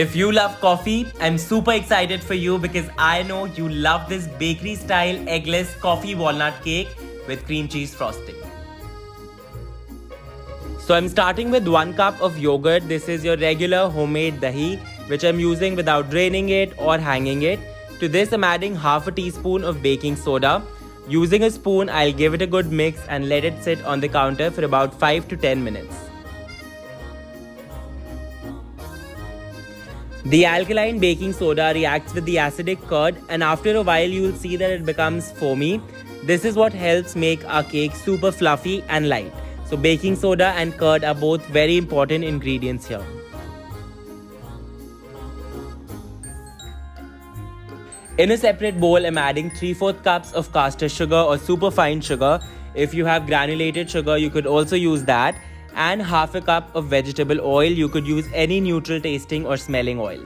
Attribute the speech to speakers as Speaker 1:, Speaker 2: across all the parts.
Speaker 1: If you love coffee, I'm super excited for you because I know you love this bakery style eggless coffee walnut cake with cream cheese frosting. So I'm starting with 1 cup of yogurt. This is your regular homemade dahi, which I'm using without draining it or hanging it. To this I'm adding half a teaspoon of baking soda. Using a spoon, I'll give it a good mix and let it sit on the counter for about 5 to 10 minutes. The alkaline baking soda reacts with the acidic curd, and after a while you'll see that it becomes foamy. This is what helps make our cake super fluffy and light. So baking soda and curd are both very important ingredients here. In a separate bowl, I'm adding 3/4 cups of caster sugar or super fine sugar. If you have granulated sugar, you could also use that. And half a cup of vegetable oil. You could use any neutral tasting or smelling oil.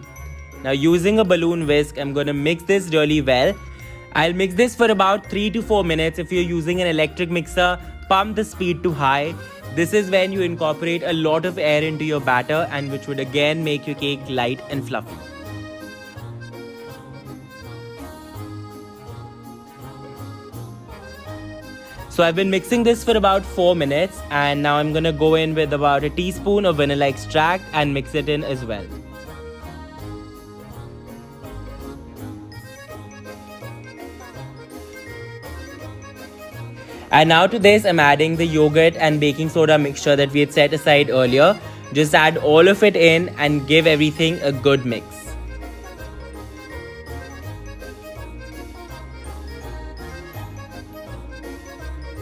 Speaker 1: Now using a balloon whisk, I'm going to mix this really well. I'll mix this for about 3 to 4 minutes. If you're using an electric mixer, pump the speed to high. This is when you incorporate a lot of air into your batter, and which would again make your cake light and fluffy. So I've been mixing this for about 4 minutes, and now I'm gonna go in with about a teaspoon of vanilla extract and mix it in as well. And now to this I'm adding the yogurt and baking soda mixture that we had set aside earlier. Just add all of it in and give everything a good mix.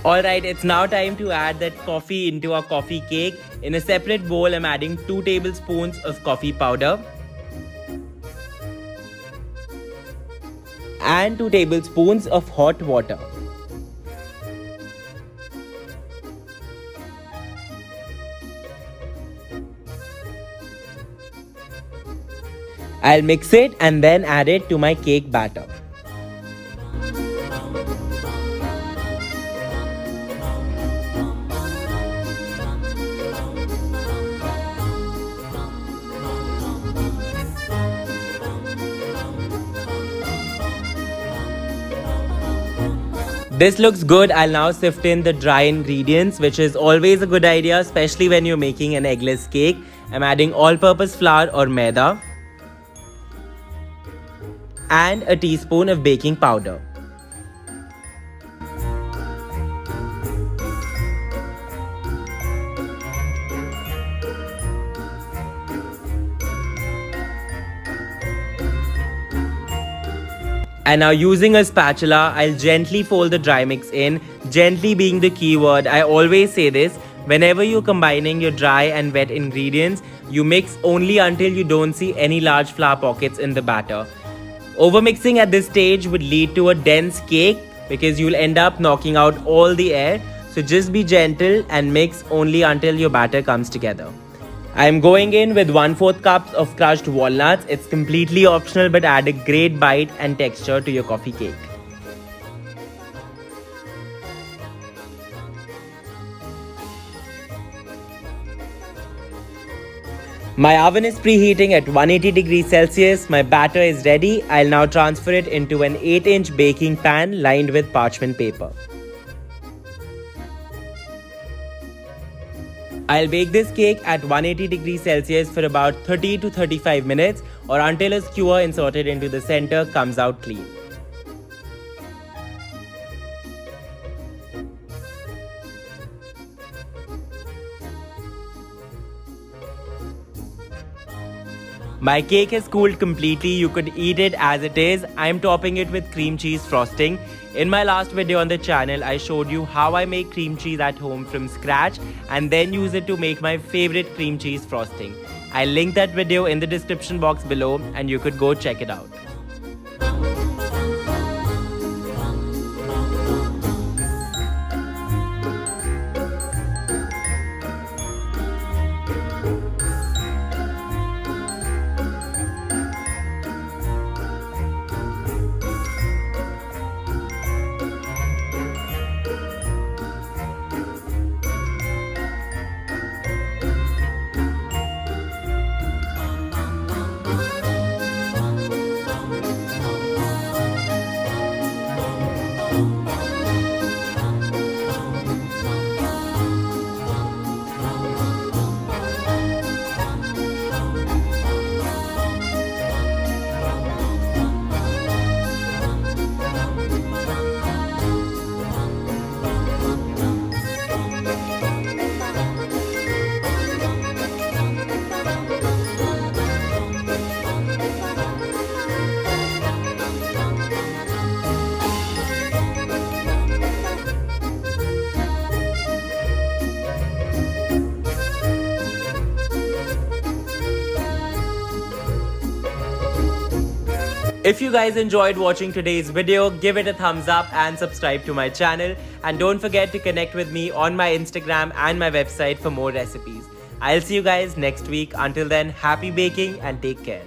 Speaker 1: Alright, it's now time to add that coffee into our coffee cake. In a separate bowl, I'm adding 2 tablespoons of coffee powder and 2 tablespoons of hot water. I'll mix it and then add it to my cake batter. This looks good. I'll now sift in the dry ingredients, which is always a good idea, especially when you're making an eggless cake. I'm adding all-purpose flour or maida and a teaspoon of baking powder. And now using a spatula, I'll gently fold the dry mix in, gently being the key word. I always say this, whenever you're combining your dry and wet ingredients, you mix only until you don't see any large flour pockets in the batter. Overmixing at this stage would lead to a dense cake because you'll end up knocking out all the air. So just be gentle and mix only until your batter comes together. I'm going in with 1/4 cups of crushed walnuts. It's completely optional but add a great bite and texture to your coffee cake. My oven is preheating at 180 degrees Celsius. My batter is ready. I'll now transfer it into an 8-inch baking pan lined with parchment paper. I'll bake this cake at 180 degrees Celsius for about 30 to 35 minutes or until a skewer inserted into the center comes out clean. My cake has cooled completely. You could eat it as it is. I'm topping it with cream cheese frosting. In my last video on the channel, I showed you how I make cream cheese at home from scratch and then use it to make my favorite cream cheese frosting. I'll link that video in the description box below and you could go check it out. If you guys enjoyed watching today's video, give it a thumbs up and subscribe to my channel. And don't forget to connect with me on my Instagram and my website for more recipes. I'll see you guys next week. Until then, happy baking and take care.